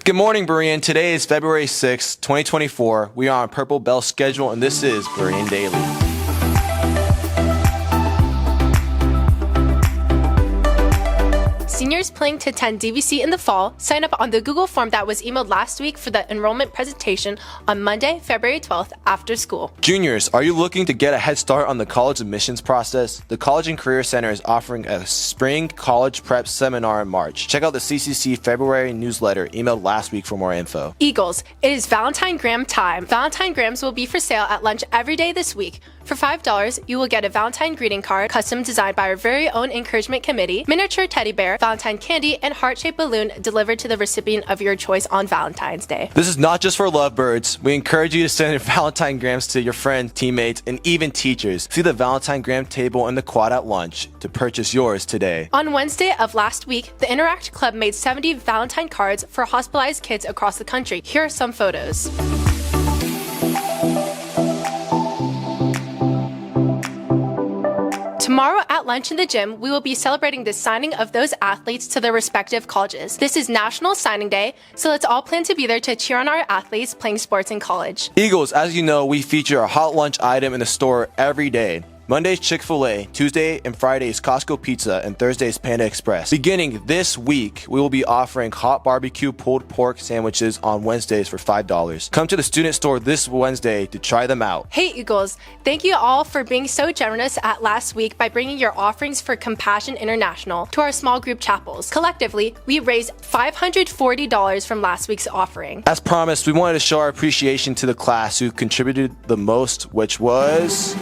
Good morning, Berean. Today is February 6, 2024. We are on Purple Bell schedule, and this is Berean Daily. Seniors planning to attend DVC in the fall, sign up on the Google form that was emailed last week for the enrollment presentation on Monday, February 12th after school. Juniors, are you looking to get a head start on the college admissions process? The College and Career Center is offering a spring college prep seminar in March. Check out the CCC February newsletter emailed last week for more info. Eagles, it is Valentine Graham time. Valentine Grahams will be for sale at lunch every day this week. For $5, you will get a Valentine greeting card, custom designed by our very own encouragement committee, miniature teddy bear, Valentine candy, and heart-shaped balloon delivered to the recipient of your choice on Valentine's Day. This is not just for lovebirds. We encourage you to send your Valentine Grams to your friends, teammates, and even teachers. See the Valentine Gram table in the quad at lunch to purchase yours today. On Wednesday of last week, the Interact Club made 70 Valentine cards for hospitalized kids across the country. Here are some photos. Tomorrow at lunch in the gym, we will be celebrating the signing of those athletes to their respective colleges. This is National Signing Day, so let's all plan to be there to cheer on our athletes playing sports in college. Eagles, as you know, we feature a hot lunch item in the store every day. Monday's Chick-fil-A, Tuesday and Friday's Costco Pizza, and Thursday's Panda Express. Beginning this week, we will be offering hot barbecue pulled pork sandwiches on Wednesdays for $5. Come to the student store this Wednesday to try them out. Hey Eagles, thank you all for being so generous at last week by bringing your offerings for Compassion International to our small group chapels. Collectively, we raised $540 from last week's offering. As promised, we wanted to show our appreciation to the class who contributed the most, which was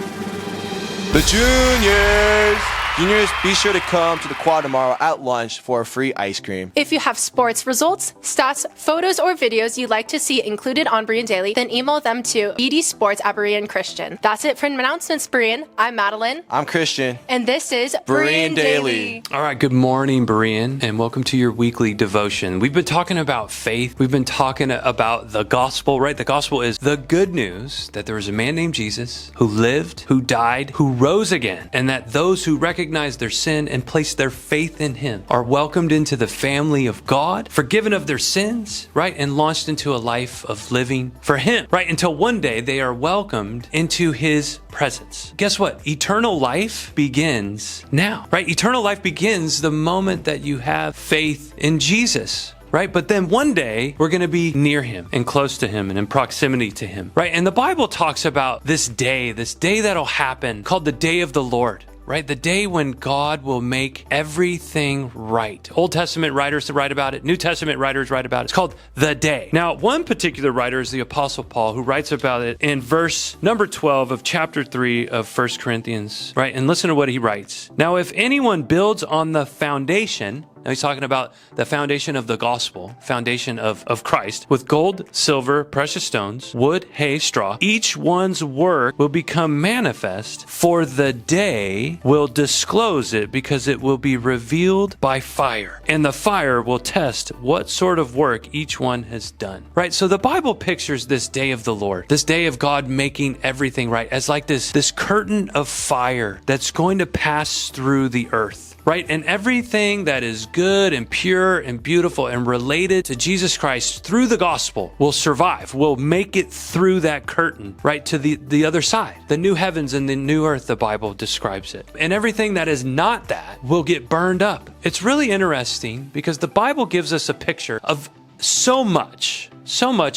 the juniors. Juniors, be sure to come to the quad tomorrow at lunch for a free ice cream. If you have sports results, stats, photos, or videos you'd like to see included on Berean Daily, then email them to bdsports@Berean Christian. That's it for announcements, Berean. I'm Madeline. I'm Christian. And this is Berean Daily. All right, good morning, Berean, and welcome to your weekly devotion. We've been talking about faith. We've been talking about the gospel, right? The gospel is the good news that there was a man named Jesus who lived, who died, who rose again, and that those who recognize their sin and place their faith in him are welcomed into the family of God, forgiven of their sins, right? And launched into a life of living for him, right? Until one day they are welcomed into his presence. Guess what? Eternal life begins now, right? Eternal life begins the moment that you have faith in Jesus. Right? But then one day we're going to be near him and close to him and in proximity to him, right? And the Bible talks about this day that'll happen called the day of the Lord. Right? The day when God will make everything right. Old Testament writers write about it. New Testament writers write about it. It's called the day. Now, one particular writer is the Apostle Paul, who writes about it in verse number 12 of chapter 3 of 1 Corinthians, right? And listen to what he writes. Now, if anyone builds on the foundation, now he's talking about the foundation of the gospel, foundation of Christ, with gold, silver, precious stones, wood, hay, straw. Each one's work will become manifest, for the day will disclose it, because it will be revealed by fire. And the fire will test what sort of work each one has done. Right? So the Bible pictures this day of the Lord, this day of God making everything right, as like this curtain of fire that's going to pass through the earth. Right? And everything that is good and pure and beautiful and related to Jesus Christ through the gospel will survive, will make it through that curtain, right, to the other side. The new heavens and the new earth, the Bible describes it. And everything that is not that will get burned up. It's really interesting because the Bible gives us a picture of so much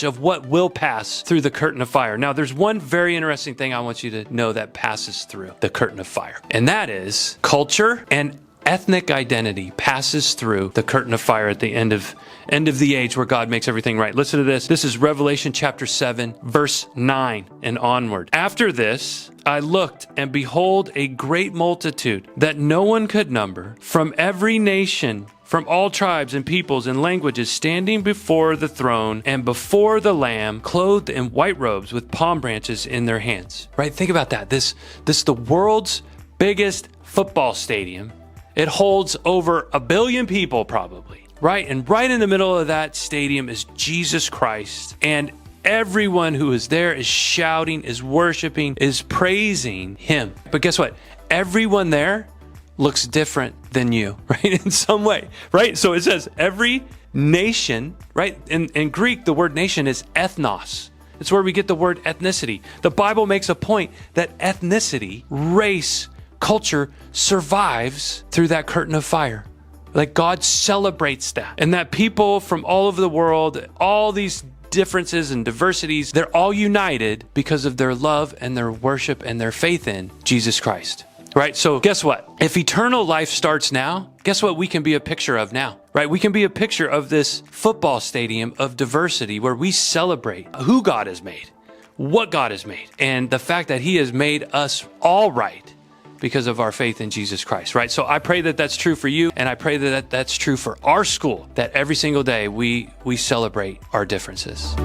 of what will pass through the curtain of fire. Now, there's one very interesting thing I want you to know that passes through the curtain of fire, and that is culture and ethnic identity passes through the curtain of fire at the end of the age where God makes everything right. Listen to this. This is Revelation chapter 7, verse 9 and onward. After this, I looked, and behold, a great multitude that no one could number, from every nation, from all tribes and peoples and languages, standing before the throne and before the Lamb, clothed in white robes with palm branches in their hands. Right? Think about that. This is the world's biggest football stadium. It holds over 1 billion people probably, right? And right in the middle of that stadium is Jesus Christ. And everyone who is there is shouting, is worshiping, is praising him. But guess what? Everyone there looks different than you, right? In some way, right? So it says every nation, right? In Greek, the word nation is ethnos. It's where we get the word ethnicity. The Bible makes a point that ethnicity, race, culture survives through that curtain of fire. Like God celebrates that. And that people from all over the world, all these differences and diversities, they're all united because of their love and their worship and their faith in Jesus Christ. Right? So guess what? If eternal life starts now, guess what we can be a picture of now? Right? We can be a picture of this football stadium of diversity where we celebrate who God has made, what God has made, and the fact that He has made us all right because of our faith in Jesus Christ, right? So I pray that that's true for you, and I pray that that's true for our school, that every single day we celebrate our differences.